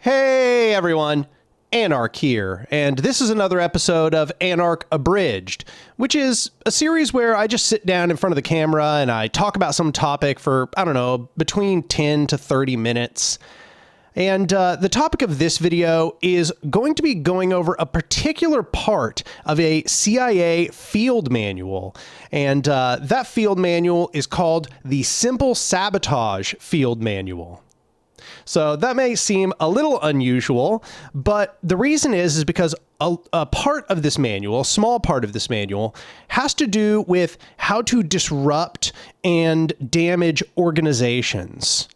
Hey everyone, Anarch here, and this is another episode of Anarch Abridged, which is a series where I just sit down in front of the camera and I talk about some topic for, I don't know, between 10 to 30 minutes. And the topic of this video is going to be going over a particular part of a CIA field manual. And that field manual is called the Simple Sabotage Field Manual. So that may seem a little unusual, but the reason is because a part of this manual, a small part of this manual, has to do with how to disrupt and damage organizations.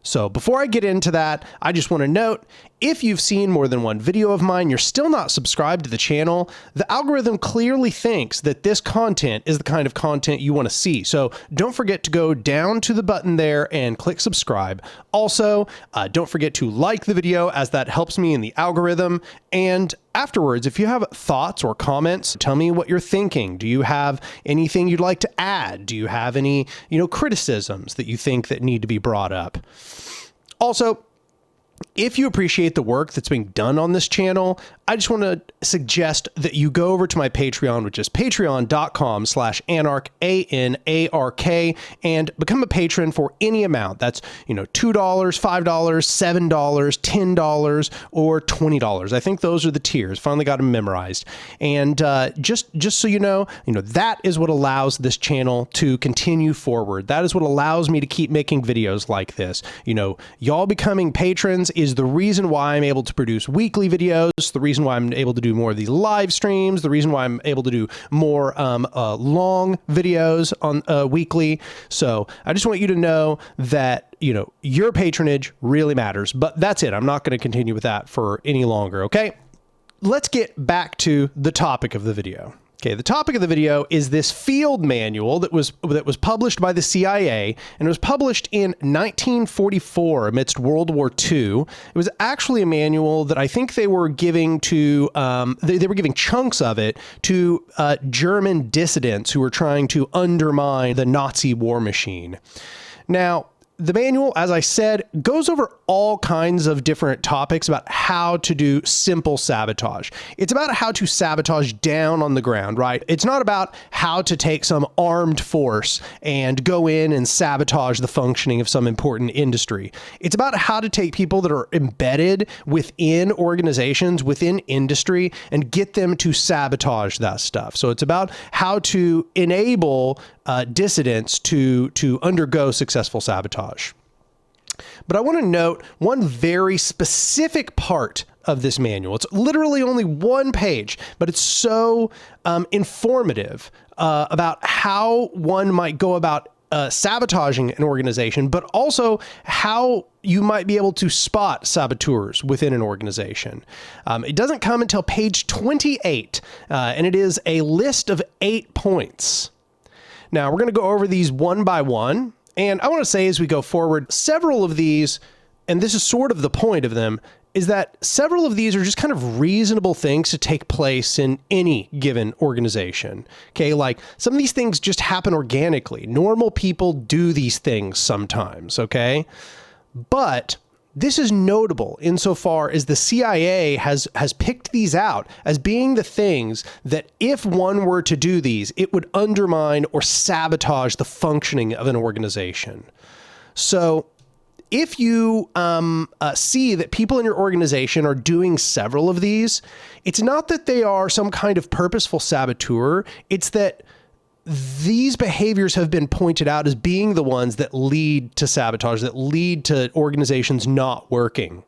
So before I get into that, I just want to note, if you've seen more than one video of mine, you're still not subscribed to the channel, the algorithm clearly thinks that this content is the kind of content you want to see. So don't forget to go down to the button there and click subscribe. Also, don't forget to like the video, as that helps me in the algorithm. And afterwards, if you have thoughts or comments, tell me what you're thinking. Do you have anything you'd like to add? Do you have any, criticisms that you think that need to be brought up? Also, if you appreciate the work that's being done on this channel, I just want to suggest that you go over to my Patreon, which is patreon.com/anarch, A-N-A-R-K, and become a patron for any amount. That's, $2, $5, $7, $10, or $20. I think those are the tiers. Finally got them memorized. And just so you know, that is what allows this channel to continue forward. That is what allows me to keep making videos like this. Y'all becoming patrons is the reason why I'm able to produce weekly videos, the reason why I'm able to do more of these live streams, the reason why I'm able to do more long videos on weekly. So I just want you to know that, your patronage really matters. But that's it. I'm not going to continue with that for any longer, okay? Let's get back to the topic of the video. Okay, the topic of the video is this field manual that was published by the CIA, and it was published in 1944 amidst World War II. It was actually a manual that I think they were giving to they were giving chunks of it to German dissidents who were trying to undermine the Nazi war machine. Now, the manual, as I said, goes over all kinds of different topics about how to do simple sabotage. It's about how to sabotage down on the ground, right? It's not about how to take some armed force and go in and sabotage the functioning of some important industry. It's about how to take people that are embedded within organizations, within industry, and get them to sabotage that stuff. So it's about how to enable dissidents to undergo successful sabotage. But I want to note one very specific part of this manual. It's literally only one page, but it's so informative about how one might go about sabotaging an organization, but also how you might be able to spot saboteurs within an organization. It doesn't come until page 28, and it is a list of 8 points. Now, we're going to go over these one by one, and I want to say as we go forward, several of these, and this is sort of the point of them, is that several of these are just kind of reasonable things to take place in any given organization. Okay, like some of these things just happen organically. Normal people do these things sometimes, okay? But this is notable insofar as the CIA has picked these out as being the things that if one were to do these, it would undermine or sabotage the functioning of an organization. So if you see that people in your organization are doing several of these, it's not that they are some kind of purposeful saboteur. It's that these behaviors have been pointed out as being the ones that lead to sabotage, that lead to organizations not working.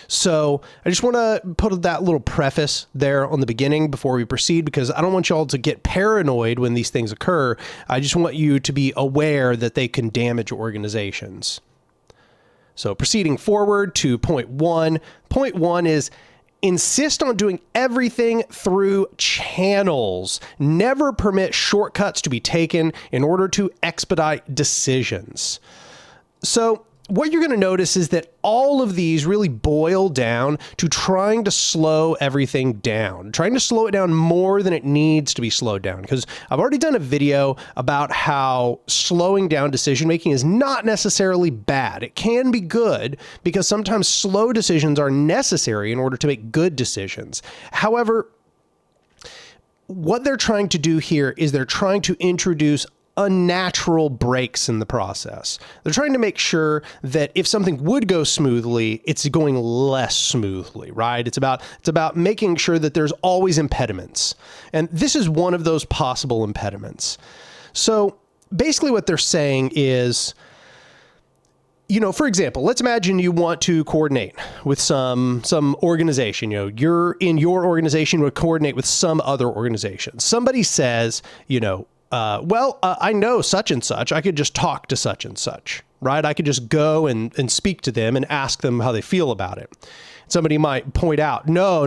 So I just want to put that little preface there on the beginning before we proceed, because I don't want y'all to get paranoid when these things occur. I just want you to be aware that they can damage organizations. So proceeding forward to point one. Point one is insist on doing everything through channels. Never permit shortcuts to be taken in order to expedite decisions. So what you're going to notice is that all of these really boil down to trying to slow everything down, trying to slow it down more than it needs to be slowed down. Because I've already done a video about how slowing down decision making is not necessarily bad. It can be good because sometimes slow decisions are necessary in order to make good decisions. However, what they're trying to do here is they're trying to introduce unnatural breaks in the process. They're trying to make sure that if something would go smoothly, it's going less smoothly, right? It's about making sure that there's always impediments. And this is one of those possible impediments. So basically what they're saying is, for example, let's imagine you want to coordinate with some organization. You're in your organization would coordinate with some other organization. Somebody says, I know such and such. I could just talk to such and such, right? I could just go and speak to them and ask them how they feel about it. Somebody might point out, no,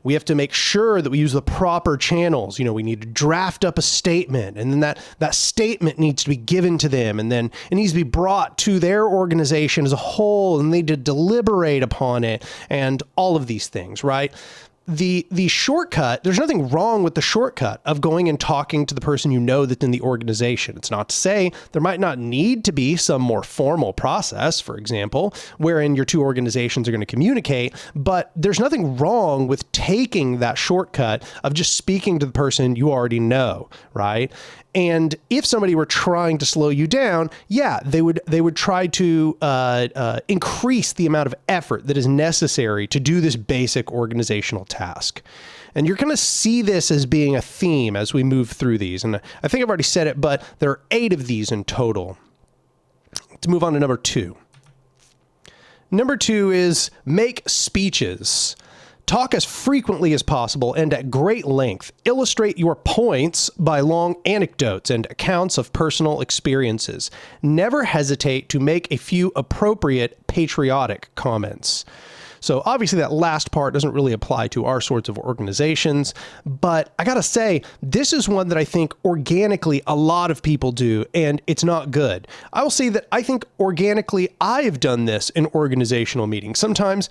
we have to make sure that we use the proper channels. We need to draft up a statement, and then that statement needs to be given to them, and then it needs to be brought to their organization as a whole, and they need to deliberate upon it, and all of these things, right? The shortcut, there's nothing wrong with the shortcut of going and talking to the person that's in the organization. It's not to say there might not need to be some more formal process, for example, wherein your two organizations are going to communicate, but there's nothing wrong with taking that shortcut of just speaking to the person you already know, right? And if somebody were trying to slow you down, they would try to increase the amount of effort that is necessary to do this basic organizational task. And you're going to see this as being a theme as we move through these. And I think I've already said it, but there are 8 of these in total. Let's move on to number 2. Number 2 is make speeches. Talk as frequently as possible and at great length. Illustrate your points by long anecdotes and accounts of personal experiences. Never hesitate to make a few appropriate patriotic comments. So obviously that last part doesn't really apply to our sorts of organizations, but I gotta say, this is one that I think organically a lot of people do, and it's not good. I will say that I think organically I've done this in organizational meetings. Sometimes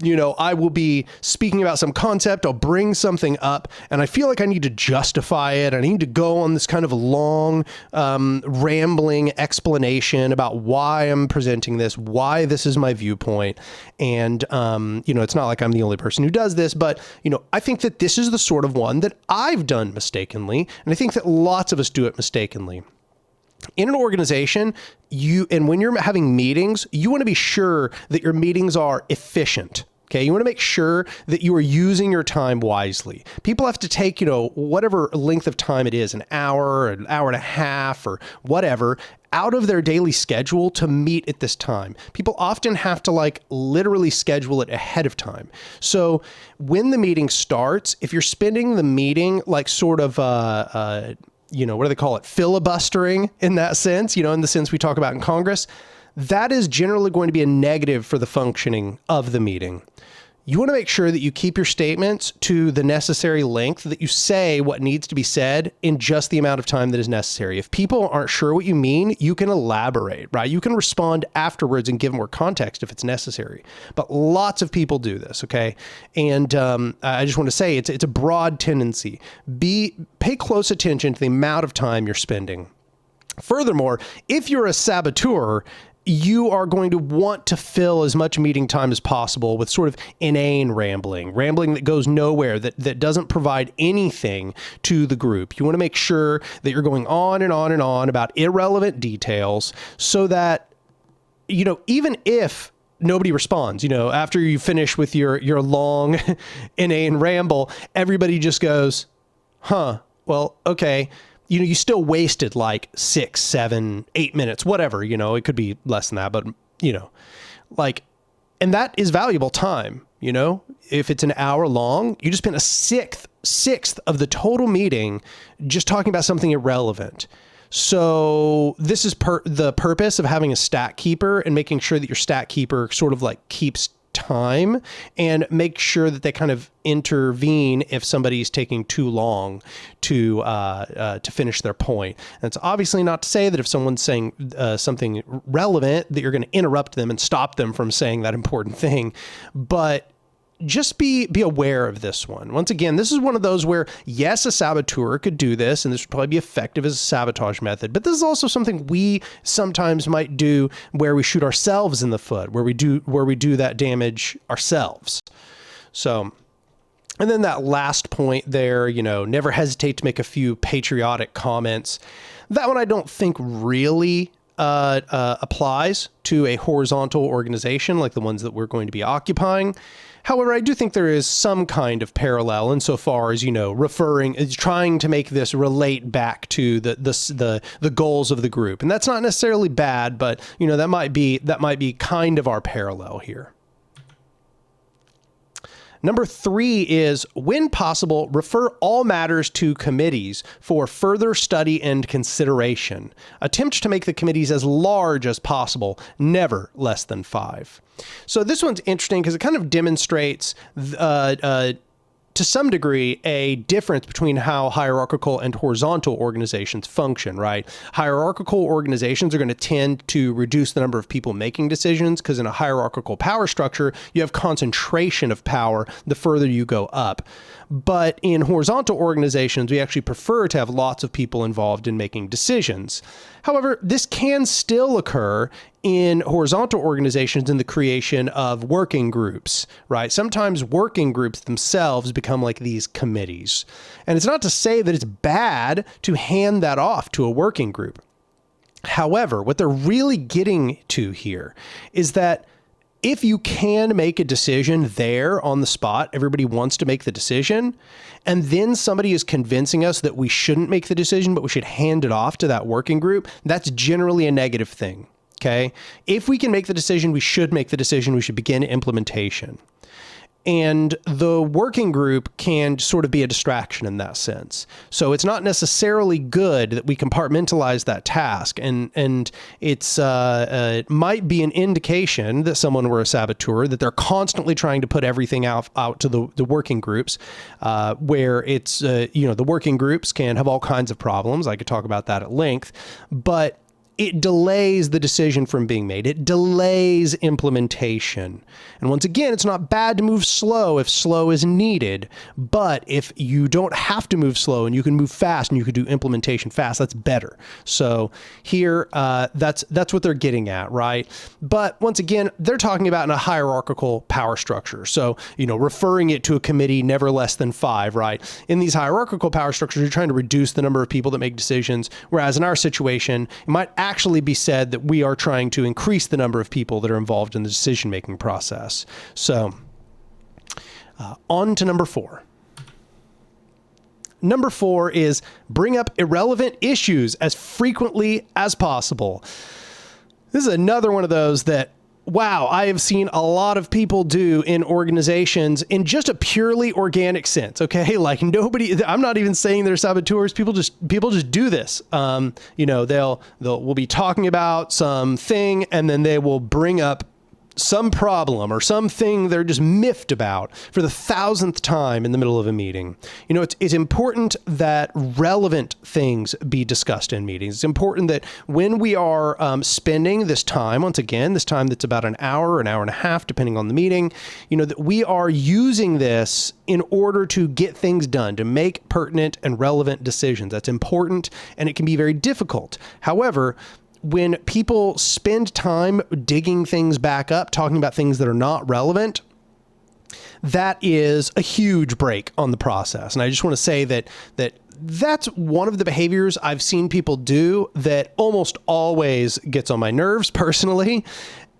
I will be speaking about some concept, I'll bring something up, and I feel like I need to justify it. I need to go on this kind of long, rambling explanation about why I'm presenting this, why this is my viewpoint. And, it's not like I'm the only person who does this, but, I think that this is the sort of one that I've done mistakenly, and I think that lots of us do it mistakenly. In an organization, when you're having meetings, you want to be sure that your meetings are efficient. Okay. You want to make sure that you are using your time wisely. People have to take, whatever length of time it is, an hour and a half or whatever, out of their daily schedule to meet at this time. People often have to literally schedule it ahead of time. So when the meeting starts, if you're spending the meeting what do they call it? Filibustering in that sense, in the sense we talk about in Congress, that is generally going to be a negative for the functioning of the meeting. You want to make sure that you keep your statements to the necessary length, that you say what needs to be said in just the amount of time that is necessary. If people aren't sure what you mean, you can elaborate, right? You can respond afterwards and give more context if it's necessary. But lots of people do this, okay? And I just want to say it's a broad tendency. Pay close attention to the amount of time you're spending. Furthermore, if you're a saboteur, you are going to want to fill as much meeting time as possible with sort of inane rambling that goes nowhere, that doesn't provide anything to the group. You want to make sure that you're going on and on and on about irrelevant details so that, even if nobody responds, after you finish with your long inane ramble, everybody just goes, well, okay. You still wasted 6, 7, 8 minutes, whatever, it could be less than that, but, and that is valuable time, if it's an hour long, you just spent a sixth of the total meeting just talking about something irrelevant. So this is the purpose of having a stat keeper and making sure that your stat keeper sort of keeps time and make sure that they kind of intervene if somebody's taking too long to finish their point. And it's obviously not to say that if someone's saying something relevant that you're going to interrupt them and stop them from saying that important thing, but just be aware of this one. Once again, this is one of those where, yes, a saboteur could do this, and this would probably be effective as a sabotage method, but this is also something we sometimes might do where we shoot ourselves in the foot, where we do that damage ourselves. So, and then that last point there, never hesitate to make a few patriotic comments. That one I don't think really applies to a horizontal organization like the ones that we're going to be occupying. However, I do think there is some kind of parallel insofar as, trying to make this relate back to the goals of the group. And that's not necessarily bad, but, that might be kind of our parallel here. Number 3 is, when possible, refer all matters to committees for further study and consideration. Attempt to make the committees as large as possible, never less than 5. So this one's interesting because it kind of demonstrates to some degree, a difference between how hierarchical and horizontal organizations function, right? Hierarchical organizations are going to tend to reduce the number of people making decisions because in a hierarchical power structure, you have concentration of power the further you go up. But in horizontal organizations, we actually prefer to have lots of people involved in making decisions. However, this can still occur in horizontal organizations in the creation of working groups, right? Sometimes working groups themselves become like these committees. And it's not to say that it's bad to hand that off to a working group. However, what they're really getting to here is that if you can make a decision there on the spot, everybody wants to make the decision, and then somebody is convincing us that we shouldn't make the decision, but we should hand it off to that working group, that's generally a negative thing, okay? If we can make the decision, we should make the decision, we should begin implementation. And the working group can sort of be a distraction in that sense. So it's not necessarily good that we compartmentalize that task. And it's it might be an indication that someone were a saboteur, that they're constantly trying to put everything out to the working groups, where it's, the working groups can have all kinds of problems. I could talk about that at length, but it delays the decision from being made. It delays implementation. And once again, it's not bad to move slow if slow is needed, but if you don't have to move slow and you can move fast and you can do implementation fast, that's better. So here, that's what they're getting at, right? But once again, they're talking about in a hierarchical power structure. So, referring it to a committee, never less than 5, right? In these hierarchical power structures, you're trying to reduce the number of people that make decisions, whereas in our situation, it might actually be said that we are trying to increase the number of people that are involved in the decision-making process. So, on to number 4. Number 4 is bring up irrelevant issues as frequently as possible. This is another one of those that, wow, I have seen a lot of people do in organizations in just a purely organic sense. Okay. Like I'm not even saying they're saboteurs. People just do this. We'll be talking about something and then they will bring up some problem or something they're just miffed about for the 1,000th time in the middle of a meeting. It's important that relevant things be discussed in meetings. It's important that when we are spending this time, once again, this time that's about an hour and a half, depending on the meeting, that we are using this in order to get things done, to make pertinent and relevant decisions. That's important, and it can be very difficult. However, when people spend time digging things back up, talking about things that are not relevant, that is a huge break on the process. And I just want to say that's one of the behaviors I've seen people do that almost always gets on my nerves personally.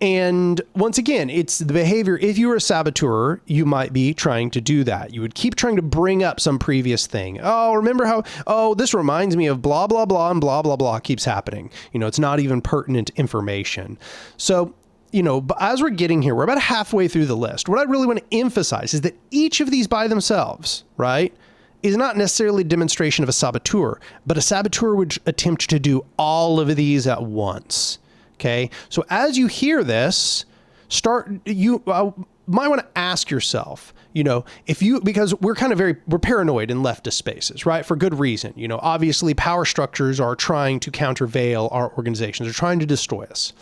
And once again, it's the behavior. If you were a saboteur, you might be trying to do that. You would keep trying to bring up some previous thing. Oh, remember how, this reminds me of blah, blah, blah, and blah, blah, blah keeps happening. It's not even pertinent information. So, but as we're getting here, we're about halfway through the list. What I really want to emphasize is that each of these by themselves, right, is not necessarily a demonstration of a saboteur, but a saboteur would attempt to do all of these at once. Okay, so as you hear this, might want to ask yourself, because we're paranoid in leftist spaces, right? For good reason. Obviously power structures are trying to countervail our organizations. They're trying to destroy us.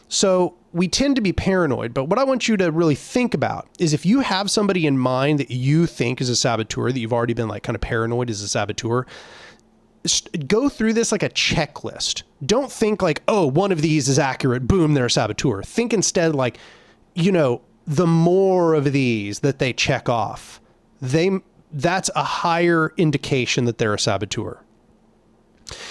So we tend to be paranoid, but what I want you to really think about is if you have somebody in mind that you think is a saboteur, that you've already been like kind of paranoid as a saboteur, go through this like a checklist. Don't think like, oh, one of these is accurate. Boom, they're a saboteur. Think instead like, the more of these that they check off, that's a higher indication that they're a saboteur.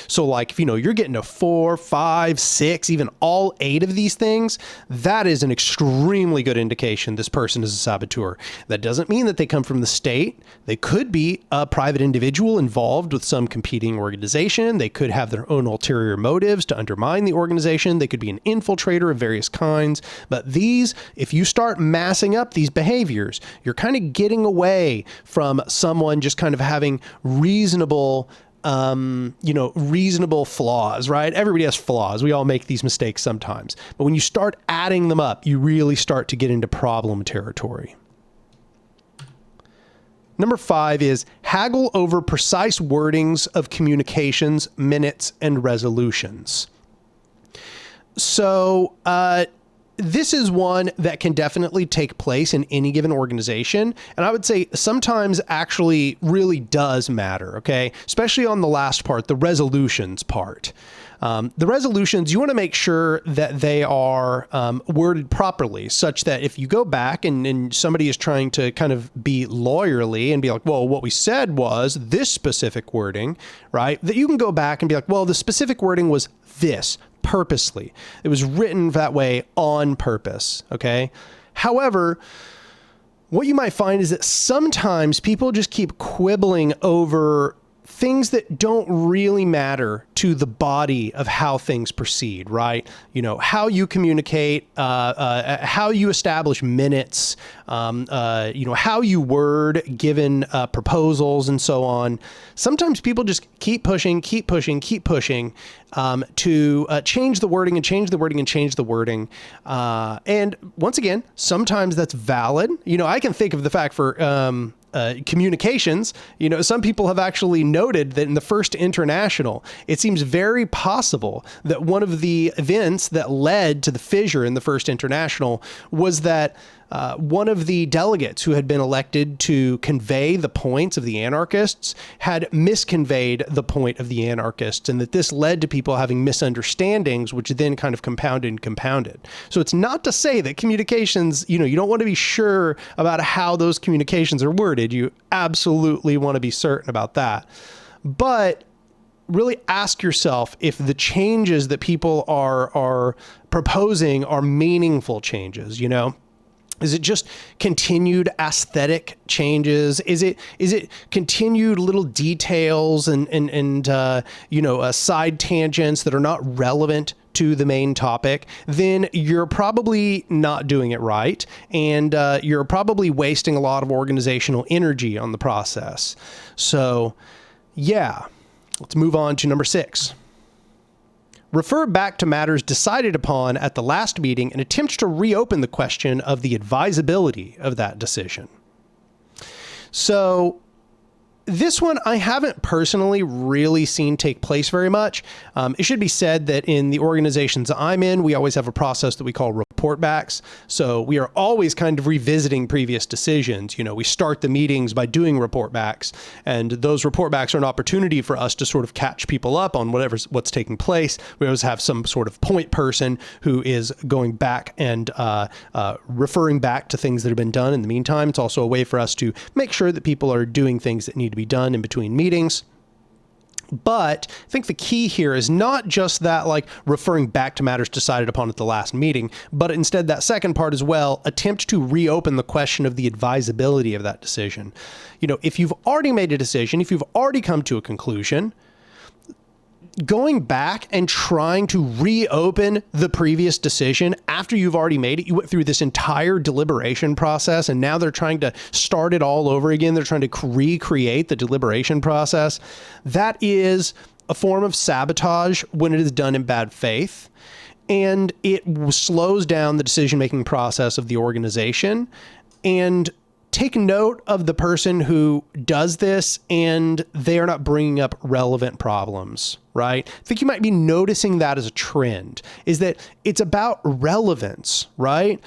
So like, if you're getting a 4, 5, 6, even all 8 of these things, that is an extremely good indication this person is a saboteur. That doesn't mean that they come from the state. They could be a private individual involved with some competing organization. They could have their own ulterior motives to undermine the organization. They could be an infiltrator of various kinds. But these, if you start massing up these behaviors, you're kind of getting away from someone just kind of having reasonable flaws, right? Everybody has flaws. We all make these mistakes sometimes. But when you start adding them up, you really start to get into problem territory. Number 5 is haggle over precise wordings of communications, minutes, and resolutions. So, this is one that can definitely take place in any given organization. And I would say sometimes actually really does matter, okay? Especially on the last part, the resolutions part. The resolutions, you want to make sure that they are worded properly, such that if you go back and somebody is trying to kind of be lawyerly and be like, well, what we said was this specific wording, right? That you can go back and be like, well, the specific wording was this. Purposely. It was written that way on purpose. Okay. However, what you might find is that sometimes people just keep quibbling over things that don't really matter to the body of how things proceed, right? How you communicate, how you establish minutes, how you word given proposals and so on. Sometimes people just keep pushing to change the wording and change the wording and change the wording. And once again, sometimes that's valid. I can think of the fact for communications, some people have actually noted that in the First International, it seems very possible that one of the events that led to the fissure in the First International was that one of the delegates who had been elected to convey the points of the anarchists had misconveyed the point of the anarchists, and that this led to people having misunderstandings, which then kind of compounded. So it's not to say that communications, you don't want to be sure about how those communications are worded. You absolutely want to be certain about that. But really ask yourself if the changes that people are proposing are meaningful changes, Is it just continued aesthetic changes? Is it continued little details and side tangents that are not relevant to the main topic? Then you're probably not doing it right, and you're probably wasting a lot of organizational energy on the process. So, yeah, let's move on to number 6. Refer back to matters decided upon at the last meeting and attempt to reopen the question of the advisability of that decision. So this one I haven't personally really seen take place very much. It should be said that in the organizations I'm in, we always have a process that we call report backs. So we are always kind of revisiting previous decisions. We start the meetings by doing report backs, and those report backs are an opportunity for us to sort of catch people up on what's taking place. We always have some sort of point person who is going back and referring back to things that have been done in the meantime. It's also a way for us to make sure that people are doing things that need to be done in between meetings. But I think the key here is not just that, like referring back to matters decided upon at the last meeting, but instead that second part as well, attempt to reopen the question of the advisability of that decision. If you've already made a decision, if you've already come to a conclusion, going back and trying to reopen the previous decision after you've already made it, you went through this entire deliberation process, and now they're trying to start it all over again. They're trying to recreate the deliberation process. That is a form of sabotage when it is done in bad faith. and it slows down the decision-making process of the organization. And take note of the person who does this and they are not bringing up relevant problems, right? I think you might be noticing that as a trend, is that it's about relevance, right?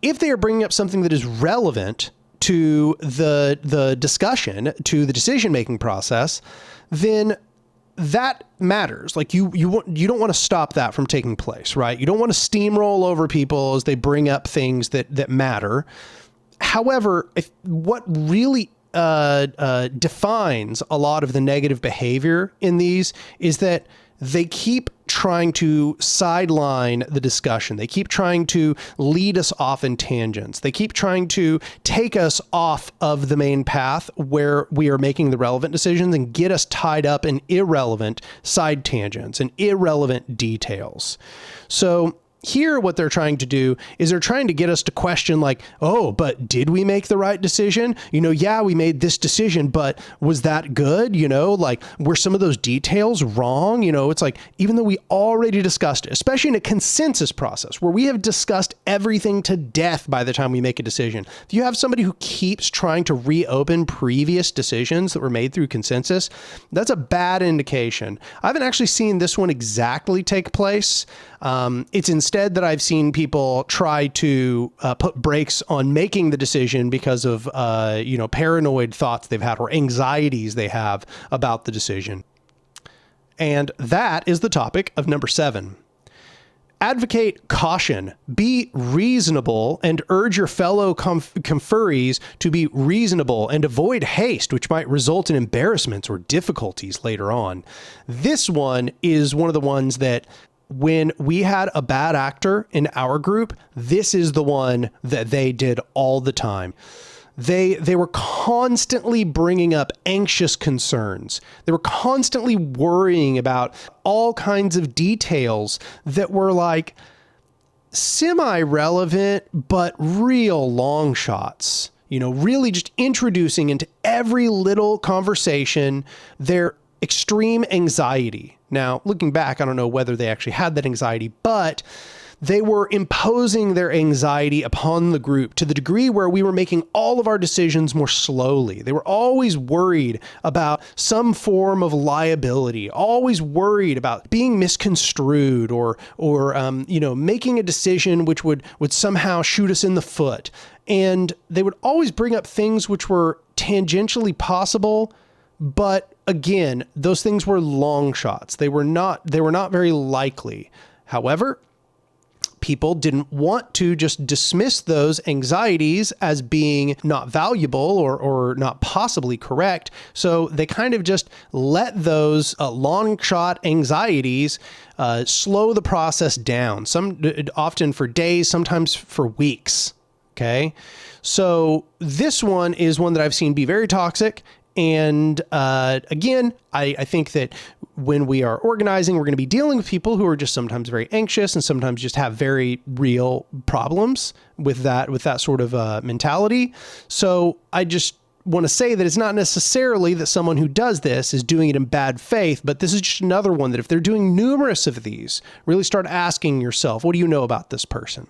If they are bringing up something that is relevant to the discussion, to the decision-making process, then that matters. Like you don't want to stop that from taking place, right? You don't want to steamroll over people as they bring up things that matter. However, what really defines a lot of the negative behavior in these is that they keep trying to sideline the discussion. They keep trying to lead us off in tangents. They keep trying to take us off of the main path where we are making the relevant decisions and get us tied up in irrelevant side tangents and irrelevant details. So here, what they're trying to do is they're trying to get us to question like, oh, but did we make the right decision? Yeah, we made this decision, but was that good? Like, were some of those details wrong? It's like, even though we already discussed it, especially in a consensus process where we have discussed everything to death by the time we make a decision. If you have somebody who keeps trying to reopen previous decisions that were made through consensus, that's a bad indication. I haven't actually seen this one exactly take place. It's instead that I've seen people try to put brakes on making the decision because of, paranoid thoughts they've had or anxieties they have about the decision. And that is the topic of number 7. Advocate caution, be reasonable, and urge your fellow conferees to be reasonable and avoid haste, which might result in embarrassments or difficulties later on. This one is one of the ones that when we had a bad actor in our group, this is the one that they did all the time. They were constantly bringing up anxious concerns. They were constantly worrying about all kinds of details that were like semi-relevant, but real long shots. Really just introducing into every little conversation their extreme anxiety. Now, looking back, I don't know whether they actually had that anxiety, but they were imposing their anxiety upon the group to the degree where we were making all of our decisions more slowly. They were always worried about some form of liability, always worried about being misconstrued or making a decision which would somehow shoot us in the foot. And they would always bring up things which were tangentially possible, but again, those things were long shots. They were not very likely. However, people didn't want to just dismiss those anxieties as being not valuable or not possibly correct. So they kind of just let those long shot anxieties slow the process down, often for days, sometimes for weeks. Okay. So this one is one that I've seen be very toxic. And again, I think that when we are organizing, we're going to be dealing with people who are just sometimes very anxious and sometimes just have very real problems with that sort of mentality. So I just want to say that it's not necessarily that someone who does this is doing it in bad faith, but this is just another one that if they're doing numerous of these, really start asking yourself, what do you know about this person?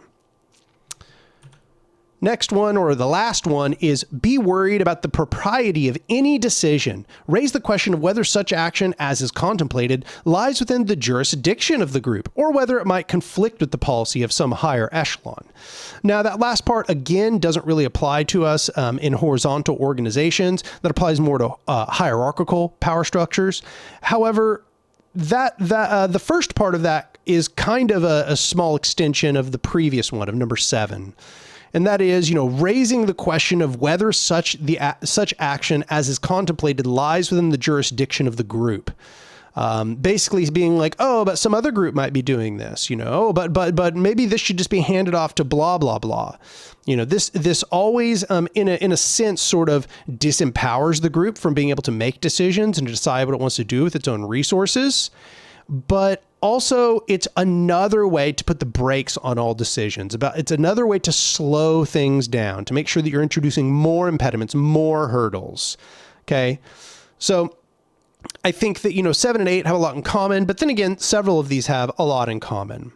Next one, or the last one, is be worried about the propriety of any decision. Raise the question of whether such action as is contemplated lies within the jurisdiction of the group, or whether it might conflict with the policy of some higher echelon. Now, that last part, again, doesn't really apply to us in horizontal organizations. That applies more to hierarchical power structures. However, the first part of that is kind of a small extension of the previous one, of number 7. And that is, raising the question of whether such action as is contemplated lies within the jurisdiction of the group. Basically being like, oh, but some other group might be doing this, but maybe this should just be handed off to blah, blah, blah. This always, in a sense, sort of disempowers the group from being able to make decisions and decide what it wants to do with its own resources. But also, it's another way to put the brakes on all decisions. It's another way to slow things down, to make sure that you're introducing more impediments, more hurdles. Okay. So I think that, 7 and 8 have a lot in common, but then again, several of these have a lot in common.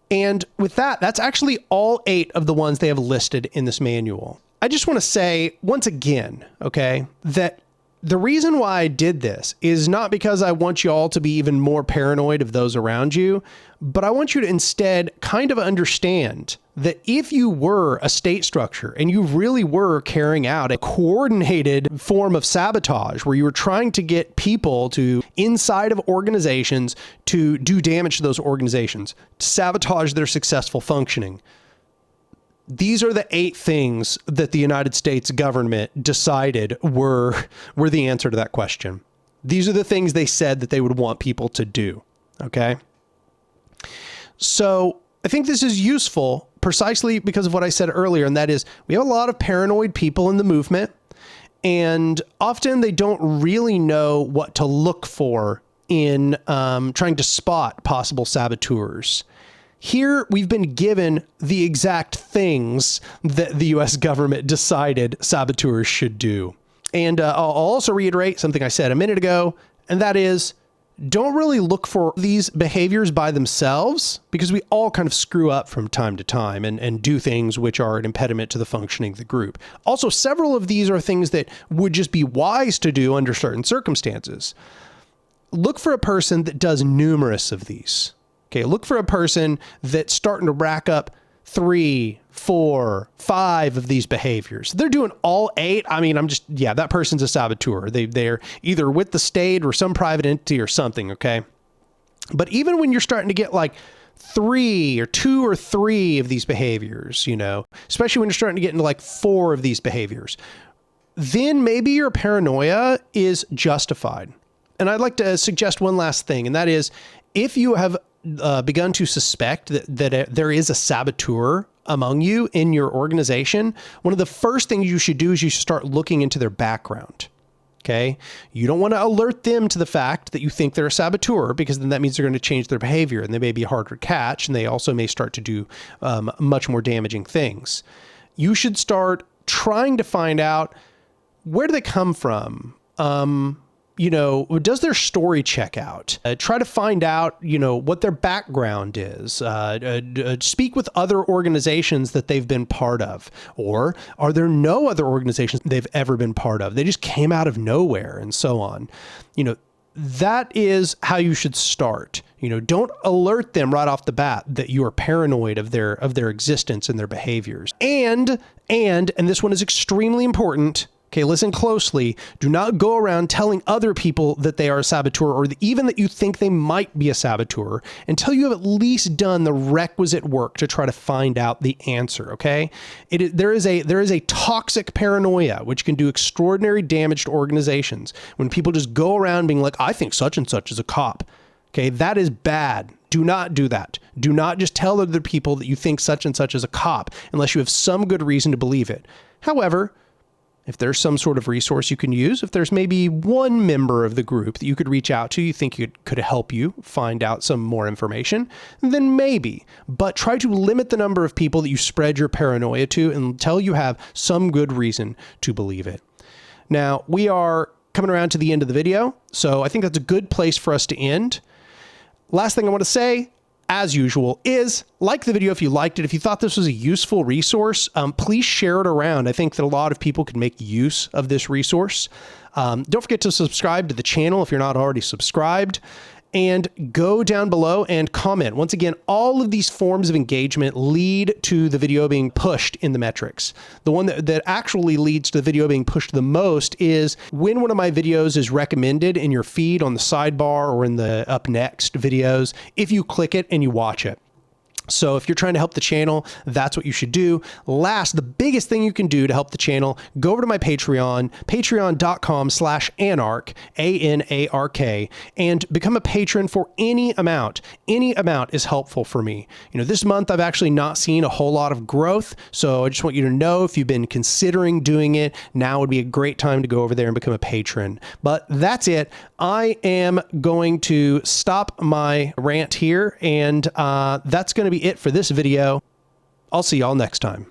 And with that, that's actually all 8 of the ones they have listed in this manual. I just want to say once again, okay, that the reason why I did this is not because I want you all to be even more paranoid of those around you, but I want you to instead kind of understand that if you were a state structure and you really were carrying out a coordinated form of sabotage where you were trying to get people to inside of organizations to do damage to those organizations, to sabotage their successful functioning, these are the 8 things that the United States government decided were the answer to that question. These are the things they said that they would want people to do. Okay. So I think this is useful precisely because of what I said earlier. And that is we have a lot of paranoid people in the movement, and often they don't really know what to look for in trying to spot possible saboteurs. Here, we've been given the exact things that the U.S. government decided saboteurs should do. And I'll also reiterate something I said a minute ago, and that is, don't really look for these behaviors by themselves, because we all kind of screw up from time to time and do things which are an impediment to the functioning of the group. Also, several of these are things that would just be wise to do under certain circumstances. Look for a person that does numerous of these. Okay, look for a person that's starting to rack up 3, 4, 5 of these behaviors. They're doing all 8. I mean, that person's a saboteur. They're either with the state or some private entity or something, okay? But even when you're starting to get like 3 or 2 or 3 of these behaviors, especially when you're starting to get into like 4 of these behaviors, then maybe your paranoia is justified. And I'd like to suggest one last thing, and that is, if you have begun to suspect that there is a saboteur among you in your organization, one of the first things you should do is you should start looking into their background. Okay. You don't want to alert them to the fact that you think they're a saboteur, because then that means they're going to change their behavior and they may be harder to catch, and they also may start to do much more damaging things. You should start trying to find out, where do they come from? Does their story check out? Try to find out, what their background is. Speak with other organizations that they've been part of. Or are there no other organizations they've ever been part of? They just came out of nowhere, and so on. That is how you should start. Don't alert them right off the bat that you are paranoid of their existence and their behaviors. And this one is extremely important. Okay, listen closely. Do not go around telling other people that they are a saboteur, or even that you think they might be a saboteur, until you have at least done the requisite work to try to find out the answer, okay? There is a toxic paranoia which can do extraordinary damage to organizations when people just go around being like, I think such and such is a cop. Okay, that is bad. Do not do that. Do not just tell other people that you think such and such is a cop unless you have some good reason to believe it. However, if there's some sort of resource you can use, if there's maybe one member of the group that you could reach out to, you think could help you find out some more information, then maybe. But try to limit the number of people that you spread your paranoia to until you have some good reason to believe it. Now, we are coming around to the end of the video, so I think that's a good place for us to end. Last thing I want to say, as usual, is like the video if you liked it. If you thought this was a useful resource, please share it around. I think that a lot of people can make use of this resource. Don't forget to subscribe to the channel if you're not already subscribed. And go down below and comment. Once again, all of these forms of engagement lead to the video being pushed in the metrics. The one that actually leads to the video being pushed the most is when one of my videos is recommended in your feed on the sidebar or in the up next videos, if you click it and you watch it. So if you're trying to help the channel, that's what you should do. Last, the biggest thing you can do to help the channel, go over to my Patreon, patreon.com/anark, ANARK, and become a patron for any amount. Any amount is helpful for me. This month I've actually not seen a whole lot of growth, so I just want you to know, if you've been considering doing it, now would be a great time to go over there and become a patron. But that's it. I am going to stop my rant here, and that's going to be it for this video. I'll see y'all next time.